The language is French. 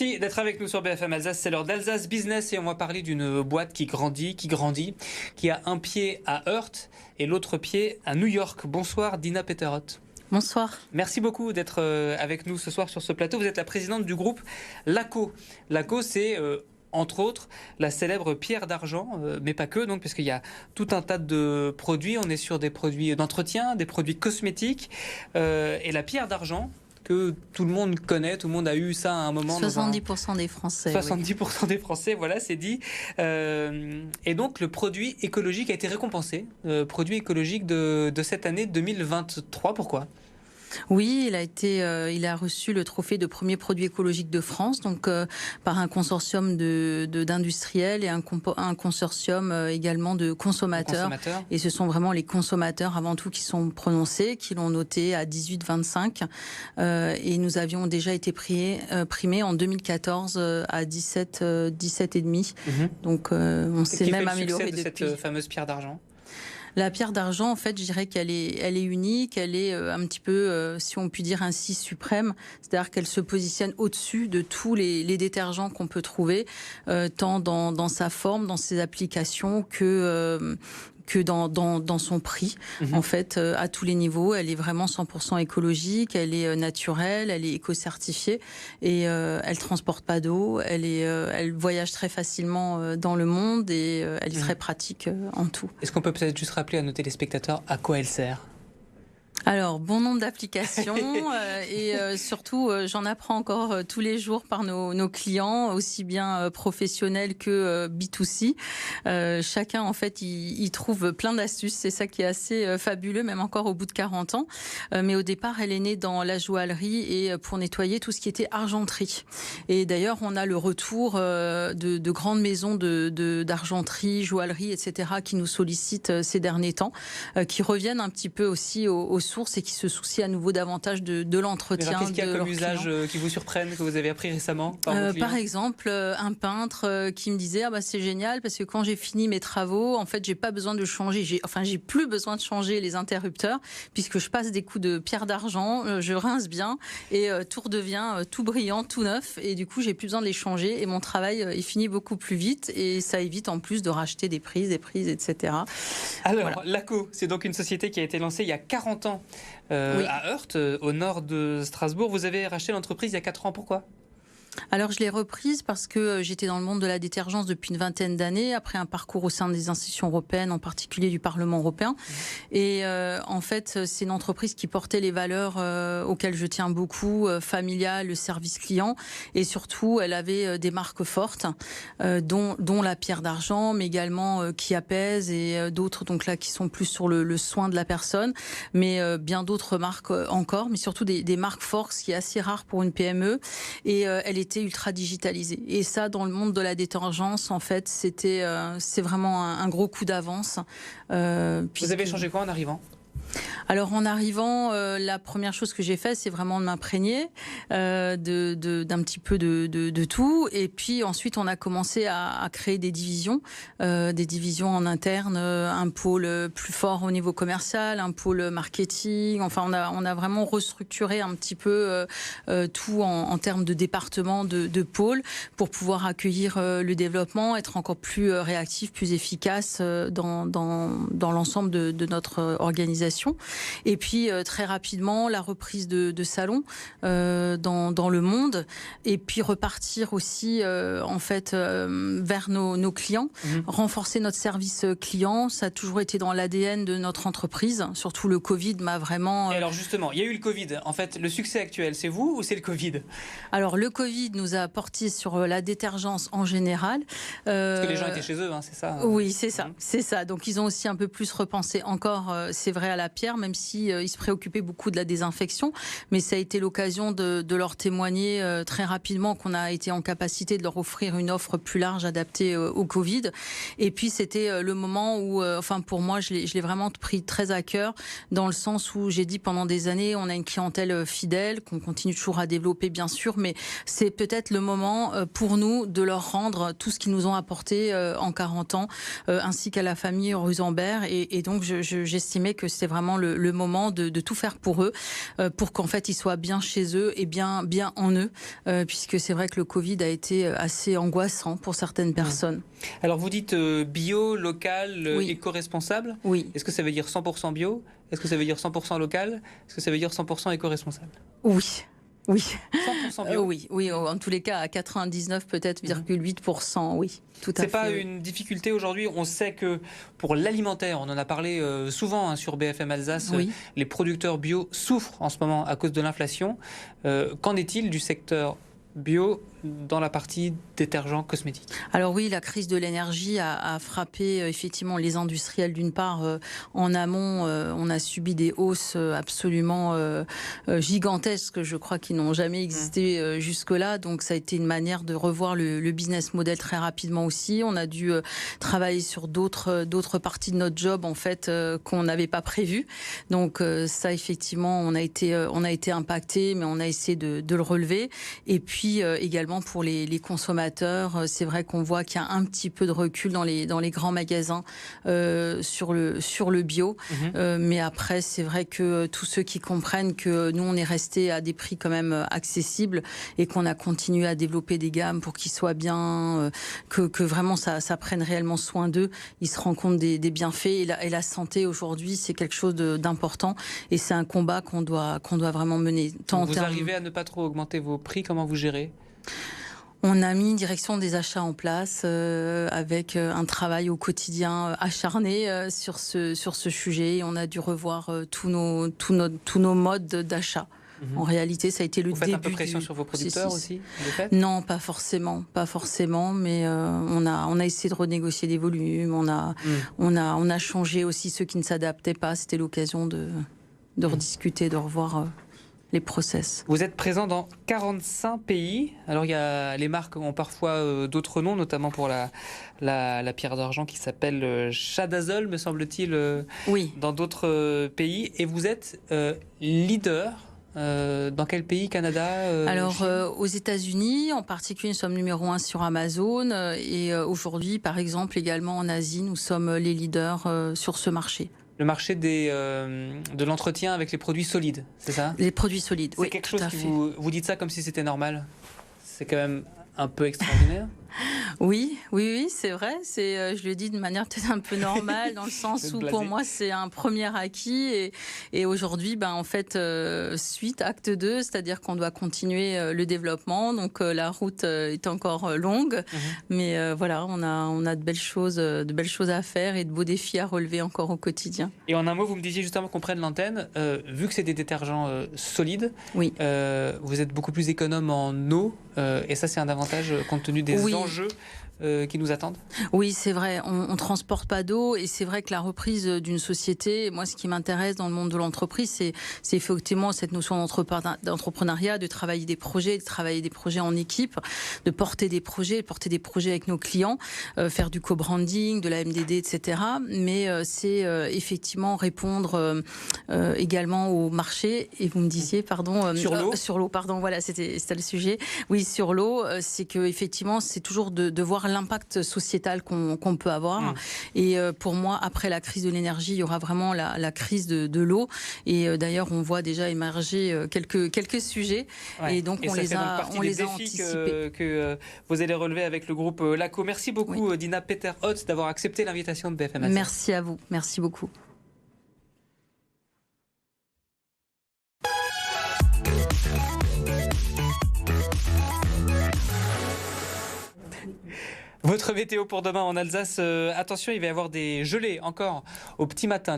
Merci d'être avec nous sur BFM Alsace. C'est l'heure d'Alsace Business et on va parler d'une boîte qui grandit, qui a un pied à Heurt et l'autre pied à New York. Bonsoir Dina Peterhodt. Bonsoir. Merci beaucoup d'être avec nous ce soir sur ce plateau. Vous êtes la présidente du groupe LACO. LACO, c'est entre autres la célèbre pierre d'argent, mais pas que, donc, parce qu'il y a tout un tas de produits. On est sur des produits d'entretien, des produits cosmétiques. Et la pierre d'argent, que tout le monde connaît, tout le monde a eu ça à un moment. 70% des Français. 70% des Français, voilà, c'est dit. Et donc, le produit écologique a été récompensé. Produit écologique de cette année 2023. Pourquoi ? Oui, il a reçu le trophée de premier produit écologique de France, donc par un consortium d'industriels et un consortium également de consommateurs. Et ce sont vraiment les consommateurs avant tout qui sont prononcés, qui l'ont noté à 18,25. Et nous avions déjà été primés en 2014 à 17,5. Donc on s'est même amélioré depuis. Cette fameuse pierre d'argent. La pierre d'argent, en fait, je dirais qu'elle est unique, elle est un petit peu, si on peut dire ainsi, suprême. C'est-à-dire qu'elle se positionne au-dessus de tous les détergents qu'on peut trouver, tant dans sa forme, dans ses applications, que dans son prix, en fait, à tous les niveaux. Elle est vraiment 100% écologique, elle est naturelle, elle est éco-certifiée et elle transporte pas d'eau, elle voyage très facilement dans le monde et elle est très pratique en tout. Est-ce qu'on peut peut-être juste rappeler à nos téléspectateurs à quoi elle sert ? Alors, bon nombre d'applications et surtout, j'en apprends encore tous les jours par nos clients, aussi bien professionnels que B2C. Chacun, en fait, il trouve plein d'astuces. C'est ça qui est assez fabuleux, même encore au bout de 40 ans. Mais au départ, elle est née dans la joaillerie et pour nettoyer tout ce qui était argenterie. Et d'ailleurs, on a le retour de grandes maisons d'argenterie, joaillerie, etc., qui nous sollicitent ces derniers temps, qui reviennent un petit peu aussi aux sources et qui se soucient à nouveau davantage de l'entretien. Qu'est-ce qu'il y a comme usage qui vous surprennent, que vous avez appris récemment par exemple, un peintre qui me disait c'est génial parce que quand j'ai fini mes travaux, en fait, j'ai pas besoin de changer. J'ai plus besoin de changer les interrupteurs puisque je passe des coups de pierre d'argent, je rince bien et tout redevient tout brillant, tout neuf. Et du coup, j'ai plus besoin de les changer et mon travail est fini beaucoup plus vite et ça évite en plus de racheter des prises, etc. Alors, voilà. LACO, c'est donc une société qui a été lancée il y a 40 ans à Heurt, au nord de Strasbourg. Vous avez racheté l'entreprise il y a 4 ans, pourquoi ? Alors je l'ai reprise parce que j'étais dans le monde de la détergence depuis une vingtaine d'années, après un parcours au sein des institutions européennes, en particulier du Parlement européen. Et en fait, c'est une entreprise qui portait les valeurs auxquelles je tiens beaucoup, familiale, le service client. Et surtout, elle avait des marques fortes, dont la pierre d'argent, mais également qui apaise et d'autres donc là qui sont plus sur le soin de la personne. Mais bien d'autres marques encore, mais surtout des marques fortes, ce qui est assez rare pour une PME. Et elle était ultra digitalisée. Et ça, dans le monde de la détergence, en fait, c'est vraiment un gros coup d'avance. Vous avez changé quoi en arrivant ? Alors en arrivant, la première chose que j'ai fait, c'est vraiment de m'imprégner d'un petit peu de tout. Et puis ensuite, on a commencé à créer des divisions en interne, un pôle plus fort au niveau commercial, un pôle marketing. Enfin, on a vraiment restructuré un petit peu tout en termes de département, de pôle, pour pouvoir accueillir le développement, être encore plus réactif, plus efficace dans l'ensemble de notre organisation. Et puis très rapidement la reprise de salons dans le monde et puis repartir aussi en fait vers nos clients, renforcer notre service client. Ça a toujours été dans l'ADN de notre entreprise. Surtout le Covid m'a vraiment... Et alors justement, il y a eu le Covid. En fait, le succès actuel, c'est vous ou c'est le Covid ? Alors le Covid nous a porté sur la détergence en général. Parce que les gens étaient chez eux, c'est ça ? Oui, c'est ça, c'est ça. Donc ils ont aussi un peu plus repensé encore, c'est vrai, à la pierre, même si ils se préoccupaient beaucoup de la désinfection, mais ça a été l'occasion de leur témoigner très rapidement qu'on a été en capacité de leur offrir une offre plus large adaptée au Covid. Et puis c'était le moment où, pour moi, je l'ai vraiment pris très à cœur, dans le sens où j'ai dit pendant des années, on a une clientèle fidèle, qu'on continue toujours à développer bien sûr, mais c'est peut-être le moment pour nous de leur rendre tout ce qu'ils nous ont apporté en 40 ans, ainsi qu'à la famille Ruzambert. Et donc j'estimais que c'était vraiment le moment de tout faire pour eux, pour qu'en fait ils soient bien chez eux et bien en eux, puisque c'est vrai que le Covid a été assez angoissant pour certaines personnes. Alors vous dites bio, local, Oui. éco-responsable. Oui. Est-ce que ça veut dire 100% bio? Est-ce que ça veut dire 100% local? Est-ce que ça veut dire 100% éco-responsable? Oui. Oui. 100% bio. Oui, en tous les cas à 99 peut-être 8%, oui, tout à fait. C'est pas oui. une difficulté aujourd'hui. On sait que pour l'alimentaire, on en a parlé souvent sur BFM Alsace, Oui. les producteurs bio souffrent en ce moment à cause de l'inflation. Qu'en est-il du secteur bio dans la partie détergents cosmétiques? Alors oui, la crise de l'énergie a frappé effectivement les industriels d'une part. En amont, on a subi des hausses absolument gigantesques, je crois, qui n'ont jamais existé jusque-là. Donc ça a été une manière de revoir le business model très rapidement aussi. On a dû travailler sur d'autres parties de notre job en fait qu'on n'avait pas prévu. Donc ça effectivement, on a été impacté, mais on a essayé de le relever. Et puis également pour les consommateurs, c'est vrai qu'on voit qu'il y a un petit peu de recul dans les grands magasins sur le bio. Mais après, c'est vrai que tous ceux qui comprennent que nous, on est resté à des prix quand même accessibles et qu'on a continué à développer des gammes pour qu'ils soient bien, que vraiment ça prenne réellement soin d'eux, ils se rendent compte des bienfaits. Et la santé aujourd'hui, c'est quelque chose d'important et c'est un combat qu'on doit vraiment mener. Vous arrivez à ne pas trop augmenter vos prix, comment vous gérez? On a mis une direction des achats en place avec un travail au quotidien acharné sur ce sujet. On a dû revoir tous nos modes d'achat. En réalité, ça a été le début. Vous faites un peu pression sur vos producteurs aussi, de fait ? Non, pas forcément, mais on a essayé de renégocier des volumes. On a changé aussi ceux qui ne s'adaptaient pas. C'était l'occasion de rediscuter, de revoir les process. Vous êtes présent dans 45 pays. Alors les marques ont parfois d'autres noms, notamment pour la pierre d'argent qui s'appelle Shadazol, me semble-t-il, oui. Dans d'autres pays. Et vous êtes leader. Dans quel pays? Canada? Alors aux États-Unis, en particulier, nous sommes numéro 1 sur Amazon et aujourd'hui, par exemple, également en Asie, nous sommes les leaders sur ce marché. Le marché de l'entretien avec les produits solides, c'est ça? Les produits solides, oui. C'est quelque chose qui vous dites ça comme si c'était normal? C'est quand même un peu extraordinaire. Oui, c'est vrai. Je le dis de manière peut-être un peu normale, dans le sens où pour moi c'est un premier acquis et aujourd'hui, en fait, suite acte 2, c'est-à-dire qu'on doit continuer le développement. Donc la route est encore longue, mais voilà, on a de belles choses à faire et de beaux défis à relever encore au quotidien. Et en un mot, vous me disiez justement qu'on prenne l'antenne. Vu que c'est des détergents solides, oui. Vous êtes beaucoup plus économe en eau, et ça c'est un avantage compte tenu des enjeux qui nous attendent? Oui, c'est vrai, on ne transporte pas d'eau et c'est vrai que la reprise d'une société, moi ce qui m'intéresse dans le monde de l'entreprise, c'est effectivement cette notion d'entrepreneuriat, de travailler des projets, en équipe, de porter des projets avec nos clients, faire du co-branding, de la MDD, etc. Mais c'est effectivement répondre également au marché. Et vous me disiez, pardon... sur l'eau, pardon, voilà, c'était le sujet. Oui, sur l'eau, c'est que effectivement, c'est toujours de voir l'impact sociétal qu'on peut avoir. Et pour moi, après la crise de l'énergie, il y aura vraiment la crise de l'eau. Et d'ailleurs, on voit déjà émerger quelques sujets. Ouais. Et donc, on les a anticipés. Que vous allez relever avec le groupe LACO. Merci beaucoup, Dina Peter-Hotz, d'avoir accepté l'invitation de BFM Alsace. Merci à vous. Merci beaucoup. Votre météo pour demain en Alsace, attention, il va y avoir des gelées encore au petit matin.